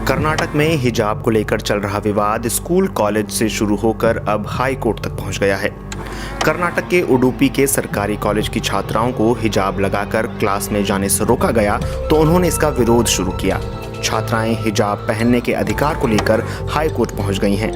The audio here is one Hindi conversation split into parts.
कर्नाटक में हिजाब को लेकर चल रहा विवाद स्कूल कॉलेज से शुरू होकर अब हाई कोर्ट तक पहुंच गया है। कर्नाटक के उडुपी के सरकारी कॉलेज की छात्राओं को हिजाब लगाकर क्लास में जाने से रोका गया तो उन्होंने इसका विरोध शुरू किया। छात्राएं हिजाब पहनने के अधिकार को लेकर हाई कोर्ट पहुंच गई हैं।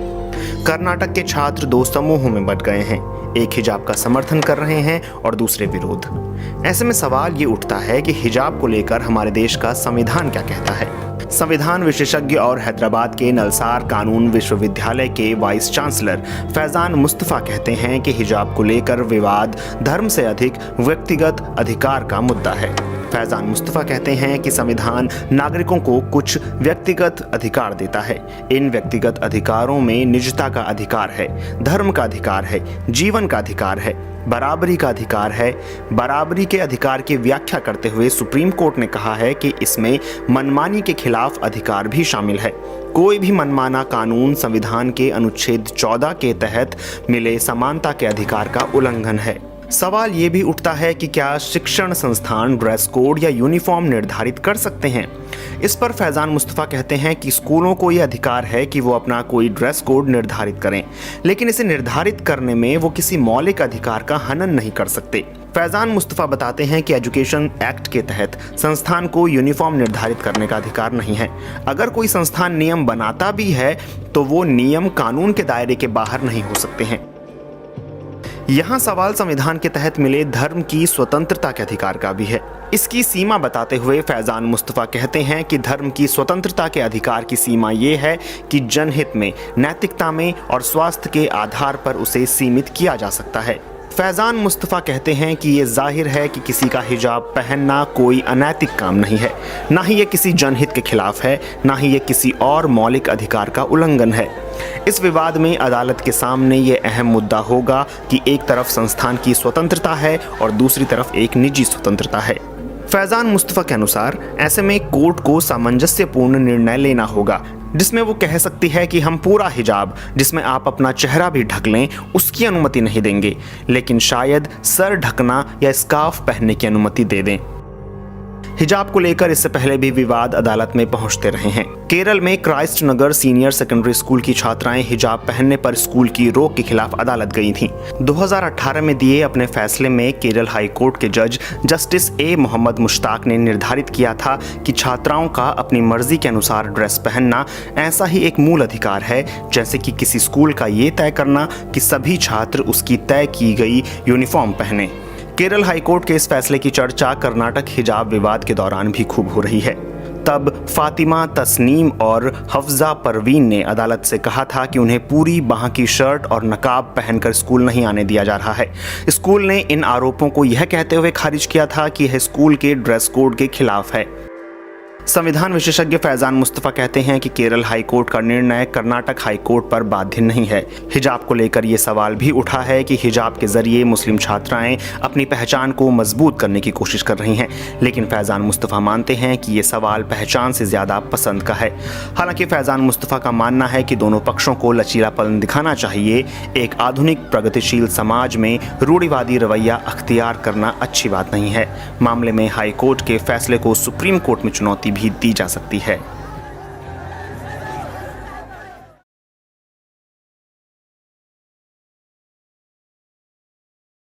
कर्नाटक के छात्र दो समूहों में बंट गए हैं, एक हिजाब का समर्थन कर रहे हैं और दूसरे विरोध। ऐसे में सवाल ये उठता है कि हिजाब को लेकर हमारे देश का संविधान क्या कहता है। संविधान विशेषज्ञ और हैदराबाद के नलसार कानून विश्वविद्यालय के वाइस चांसलर फैजान मुस्तफा कहते हैं कि हिजाब को लेकर विवाद धर्म से अधिक व्यक्तिगत अधिकार का मुद्दा है। फैजान मुस्तफा कहते हैं कि संविधान नागरिकों को कुछ व्यक्तिगत अधिकार देता है। इन व्यक्तिगत अधिकारों में निजता का अधिकार है, धर्म का अधिकार है, जीवन का अधिकार है, बराबरी का अधिकार है। बराबरी के अधिकार की व्याख्या करते हुए सुप्रीम कोर्ट ने कहा है कि इसमें मनमानी के खिलाफ अधिकार भी शामिल है। कोई भी मनमाना कानून संविधान के अनुच्छेद 14 के तहत मिले समानता के अधिकार का उल्लंघन है। सवाल ये भी उठता है कि क्या शिक्षण संस्थान ड्रेस कोड या यूनिफॉर्म निर्धारित कर सकते हैं। इस पर फैजान मुस्तफा कहते हैं कि स्कूलों को यह अधिकार है कि वो अपना कोई ड्रेस कोड निर्धारित करें, लेकिन इसे निर्धारित करने में वो किसी मौलिक अधिकार का हनन नहीं कर सकते। फैजान मुस्तफा बताते हैं कि एजुकेशन एक्ट के तहत संस्थान को यूनिफॉर्म निर्धारित करने का अधिकार नहीं है। अगर कोई संस्थान नियम बनाता भी है तो वो नियम कानून के दायरे के बाहर नहीं हो सकते हैं। यहाँ सवाल संविधान के तहत मिले धर्म की स्वतंत्रता के अधिकार का भी है। इसकी सीमा बताते हुए फैजान मुस्तफा कहते हैं कि धर्म की स्वतंत्रता के अधिकार की सीमा ये है कि जनहित में, नैतिकता में और स्वास्थ्य के आधार पर उसे सीमित किया जा सकता है। फैजान मुस्तफा कहते हैं कि ये जाहिर है कि किसी का हिजाब पहनना कोई अनैतिक काम नहीं है, ना ही ये किसी जनहित के खिलाफ है, ना ही ये किसी और मौलिक अधिकार का उल्लंघन है। इस विवाद में अदालत के सामने ये अहम मुद्दा होगा कि एक तरफ संस्थान की स्वतंत्रता है और दूसरी तरफ एक निजी स्वतंत्रता है। फैजान मुस्तफा के अनुसार ऐसे में कोर्ट को सामंजस्यपूर्ण निर्णय लेना होगा, जिसमें वो कह सकती है कि हम पूरा हिजाब, जिसमें आप अपना चेहरा भी ढक लें, उसकी अनुमति नहीं देंगे, लेकिन शायद सर ढकना या स्कार्फ पहनने की अनुमति दे दें। हिजाब को लेकर इससे पहले भी विवाद अदालत में पहुंचते रहे हैं। केरल में क्राइस्ट नगर सीनियर सेकेंडरी स्कूल की छात्राएं हिजाब पहनने पर स्कूल की रोक के खिलाफ अदालत गई थीं। 2018 में दिए अपने फैसले में केरल हाई कोर्ट के जज जस्टिस ए मोहम्मद मुश्ताक ने निर्धारित किया था कि छात्राओं का अपनी मर्जी के अनुसार ड्रेस पहनना ऐसा ही एक मूल अधिकार है जैसे कि किसी स्कूल का ये तय करना कि सभी छात्र उसकी तय की गई यूनिफॉर्म पहने। केरल हाईकोर्ट के इस फैसले की चर्चा कर्नाटक हिजाब विवाद के दौरान भी खूब हो रही है। तब फातिमा, तस्नीम और हफ्जा परवीन ने अदालत से कहा था कि उन्हें पूरी बाह की शर्ट और नकाब पहनकर स्कूल नहीं आने दिया जा रहा है। स्कूल ने इन आरोपों को यह कहते हुए खारिज किया था कि यह स्कूल के ड्रेस कोड के खिलाफ है। संविधान विशेषज्ञ फैजान मुस्तफा कहते हैं कि केरल हाई कोर्ट का निर्णय कर्नाटक हाई कोर्ट पर बाध्य नहीं है। हिजाब को लेकर ये सवाल भी उठा है कि हिजाब के जरिए मुस्लिम छात्राएं अपनी पहचान को मजबूत करने की कोशिश कर रही हैं, लेकिन फैजान मुस्तफा मानते हैं कि ये सवाल पहचान से ज्यादा पसंद का है। हालांकि फैजान मुस्तफा का मानना है कि दोनों पक्षों को लचीलापन दिखाना चाहिए। एक आधुनिक प्रगतिशील समाज में रूढ़िवादी रवैया अख्तियार करना अच्छी बात नहीं है। मामले में हाई कोर्ट के फैसले को सुप्रीम कोर्ट में चुनौती भी दी जा सकती है।